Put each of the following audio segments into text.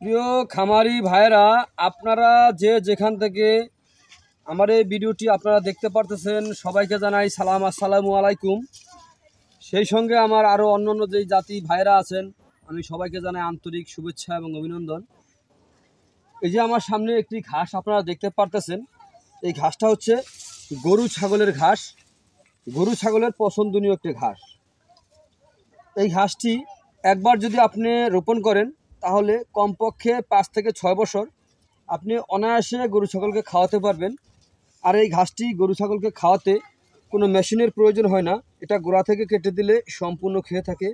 প্রিয় খামারি ভাইরা, আপনারা যে যেখান থেকে আমার এই ভিডিওটি আপনারা দেখতে পারতেছেন, সবাইকে জানাই সালাম, আসসালামু আলাইকুম। সেই সঙ্গে আমার আরও অন্যান্য যেই জাতি ভাইরা আছেন, আমি সবাইকে জানাই আন্তরিক শুভেচ্ছা এবং অভিনন্দন। এই যে আমার সামনে একটি ঘাস আপনারা দেখতে পারতেছেন, এই ঘাসটা হচ্ছে গরু ছাগলের ঘাস। গরু ছাগলের পছন্দনীয় একটি ঘাস। এই ঘাসটি একবার যদি আপনি রোপণ করেন তাহলে কমপক্ষে 5 থেকে 6 বছর আপনি অনায়াসে গরু ছাগলকে খাওয়াতে পারবেন। আর এই ঘাসটি গরু ছাগলকে খাওয়াতে কোনো মেশিনের প্রয়োজন হয় না, এটা গোড়া থেকে কেটে দিলে সম্পূর্ণ খেয়ে থাকে।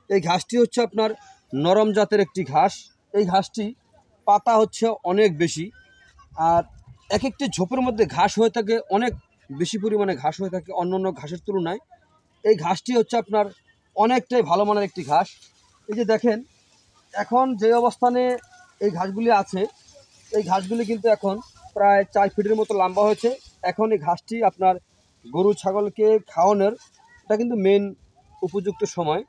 এই ঘাসটি হচ্ছে আপনার নরম জাতের একটি ঘাস। এই ঘাসটি পাতা হচ্ছে অনেক বেশি, আর এক একটি ঝোপের মধ্যে ঘাস হয়ে থাকে, অনেক বেশি পরিমাণে ঘাস হয়ে থাকে অন্যান্য ঘাসের তুলনায়। এই ঘাসটি হচ্ছে আপনার অনেকটাই ভালো মানের একটি ঘাস। এই যে দেখেন, এখন যে অবস্থানে এই ঘাসগুলি আছে, এই ঘাসগুলি কিন্তু এখন প্রায় 4 ফিটের মতো লম্বা হয়েছে। এখন এই ঘাসটি আপনার গরু ছাগলকে খাওয়ানোর এটা কিন্তু মেন উপযুক্ত সময়।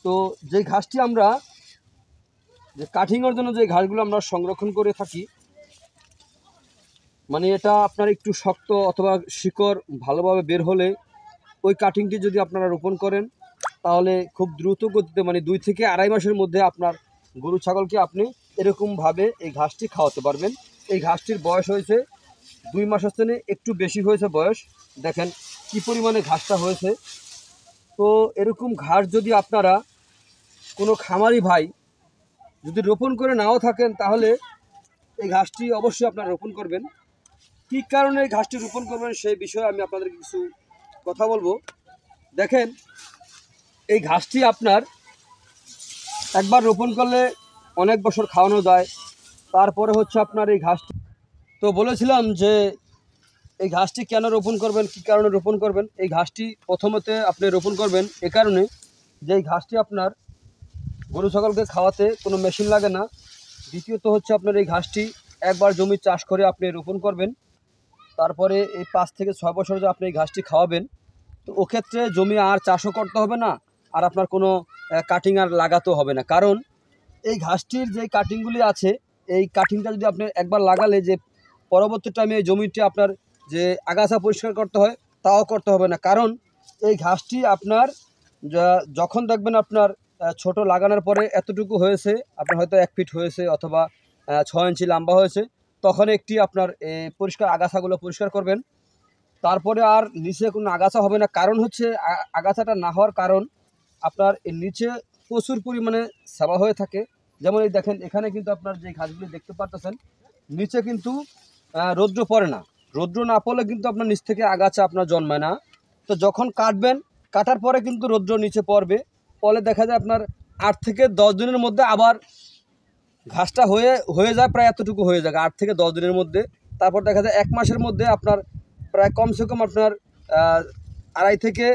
তো যে ঘাসটি আমরা যে কাটিংয়ের জন্য যে ঘাসগুলো আমরা সংরক্ষণ করে থাকি, মানে এটা আপনার একটু শক্ত অথবা শিকড় ভালোভাবে বের হলে ওই কাটিংটি যদি আপনারা রোপণ করেন তাহলে খুব দ্রুত গতিতে, মানে 2 থেকে আড়াই মাসের মধ্যে আপনার গরু ছাগলকে আপনি এরকমভাবে এই ঘাসটি খাওয়াতে পারবেন। এই ঘাসটির বয়স হয়েছে 2 মাসের চেয়ে একটু বেশি হয়েছে বয়স। দেখেন কি পরিমাণে ঘাসটা হয়েছে। তো এরকম ঘাস যদি আপনারা কোনো খামারি ভাই যদি রোপণ করে নাও থাকেন তাহলে এই ঘাসটি অবশ্যই আপনারা রোপণ করবেন। কী কারণে এই ঘাসটি রোপণ করবেন সেই বিষয়ে আমি আপনাদের কিছু কথা বলবো। দেখেন, এই ঘাসটি আপনার একবার রোপণ করলে অনেক বছর খাওয়ানো যায়। তারপরে হচ্ছে আপনার এই ঘাসটি, তো বলেছিলাম যে এই ঘাসটি কেন রোপণ করবেন, কী কারণে রোপণ করবেন। এই ঘাসটি প্রথমত আপনি রোপণ করবেন এ কারণে যে এই ঘাসটি আপনার গরু ছাগলকে খাওয়াতে কোনো মেশিন লাগে না। দ্বিতীয়ত হচ্ছে আপনার এই ঘাসটি একবার জমি চাষ করে আপনি রোপণ করবেন, তারপরে এই 5 থেকে 6 বছর যে আপনি এই ঘাসটি খাওয়াবেন, তো ওক্ষেত্রে জমি আর চাষও করতে হবে না, আর আপনার কোনো কাটিং আর লাগাতেও হবে না। কারণ এই ঘাসটির যে কাটিংগুলি আছে, এই কাটিংটা যদি আপনি একবার লাগালে যে পরবর্তী টাইমে এই জমিটি আপনার যে আগাছা পরিষ্কার করতে হয় তাও করতে হবে না। কারণ এই ঘাসটি আপনার যখন দেখবেন আপনার ছোট লাগানোর পরে এতটুকু হয়েছে, আপনার হয়তো 1 ফিট হয়েছে অথবা 6 ইঞ্চি লম্বা হয়েছে, তখন একটি আপনার পরিষ্কার আগাছাগুলো পরিষ্কার করবেন। তারপরে আর নিচে কোনো আগাছা হবে না। কারণ হচ্ছে আগাছাটা না হওয়ার কারণ আপনার এর নিচে প্রচুর পরিমাণে ছাওয়া হয়ে থাকে। যেমন এই দেখেন, এখানে কিন্তু আপনার যে ঘাসগুলি দেখতে পারতেছেন, নিচে কিন্তু রৌদ্র পড়ে না। রৌদ্র না পড়লে কিন্তু আপনার নিচ থেকে আগাছা আপনার জন্মায় না। তো যখন কাটবেন, কাটার পরে কিন্তু রৌদ্র নিচে পড়বে, ফলে দেখা যায় আপনার 8 থেকে 10 দিনের মধ্যে আবার ঘাসটা হয়ে যায়, প্রায় এতটুকু হয়ে যায় 8 থেকে 10 দিনের মধ্যে। তারপর দেখা যায় 1 মাসের মধ্যে আপনার প্রায় কমসে কম আপনার 2.5 থেকে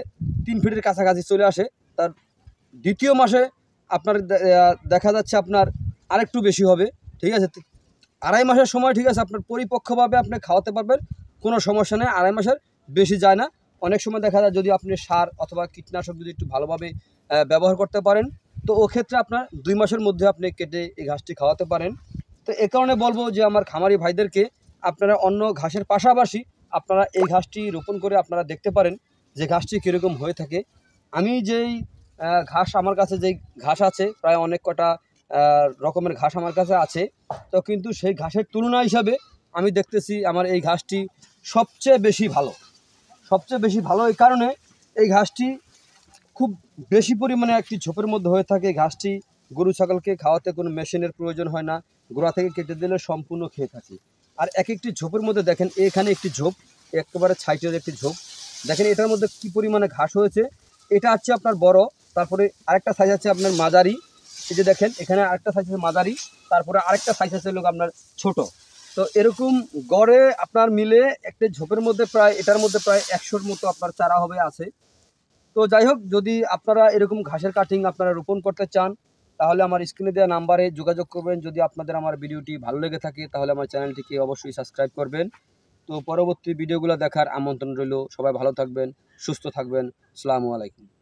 3 ফিটের কাছাকাছি চলে আসে। তার দ্বিতীয় মাসে আপনার দেখা যাচ্ছে আপনার আরেকটু বেশি হবে। ঠিক আছে, 2.5 মাসের সময় ঠিক আছে আপনার পরিপক্কভাবে আপনি খাওয়াতে পারবেন, কোনো সমস্যা নেই। 2.5 মাসের বেশি যায় না। অনেক সময় দেখা যায় যদি আপনি সার অথবা কীটনাশক যদি একটু ভালোভাবে ব্যবহার করতে পারেন, তো ওক্ষেত্রে আপনার 2 মাসের মধ্যে আপনি কেটে এই ঘাসটি খাওয়াতে পারেন। তো এ কারণে বলবো যে আমার খামারি ভাইদেরকে আপনারা অন্য ঘাসের পাশাপাশি আপনারা এই ঘাসটি রোপণ করে আপনারা দেখতে পারেন যে ঘাসটি কীরকম হয়ে থাকে। আমি যেই ঘাস আমার কাছে যেই ঘাস আছে, প্রায় অনেক কটা রকমের ঘাস আমার কাছে আছে, তো কিন্তু সেই ঘাসের তুলনা হিসাবে আমি দেখতেছি আমার এই ঘাসটি সবচেয়ে বেশি ভালো। সবচেয়ে বেশি ভালো এই কারণে এই ঘাসটি খুব বেশি পরিমাণে একটি ঝোপের মধ্যে হয়ে থাকে। ঘাসটি গরু ছাগলকে খাওয়াতে কোনো মেশিনের প্রয়োজন হয় না, গোড়া থেকে কেটে দিলে সম্পূর্ণ খেয়ে থাকে। আর এক একটি ঝোপের মধ্যে দেখেন, এখানে একটি ঝোপ, একেবারে সাইডের একটি ঝোপ, দেখেন এটার মধ্যে কি পরিমাণে ঘাস হয়েছে। এটা হচ্ছে আপনার বড়, তারপরে আরেকটা সাইজ আছে আপনার মাঝারি। এই যে দেখেন, এখানে আরেকটা সাইজ আছে মাঝারি, তারপরে আরেকটা সাইজ আছে লোক আপনার ছোট। তো এরকম গড়ে আপনার মিলে একটা ঝোপের মধ্যে প্রায় এটার মধ্যে প্রায় 100-র মতো আপনার চারা হবে আছে। তো যাই হোক, যদি আপনারা এরকম ঘাসের কাটিং আপনারা রোপণ করতে চান তাহলে আমার স্ক্রিনে দেওয়া নাম্বারে যোগাযোগ করবেন। যদি আপনাদের আমার ভিডিওটি ভালো লেগে থাকে তাহলে আমার চ্যানেলটিকে অবশ্যই সাবস্ক্রাইব করবেন। তো পরবর্তী ভিডিওগুলো দেখার আমন্ত্রণ রইল। সবাই ভালো থাকবেন, সুস্থ থাকবেন। আসসালামু আলাইকুম।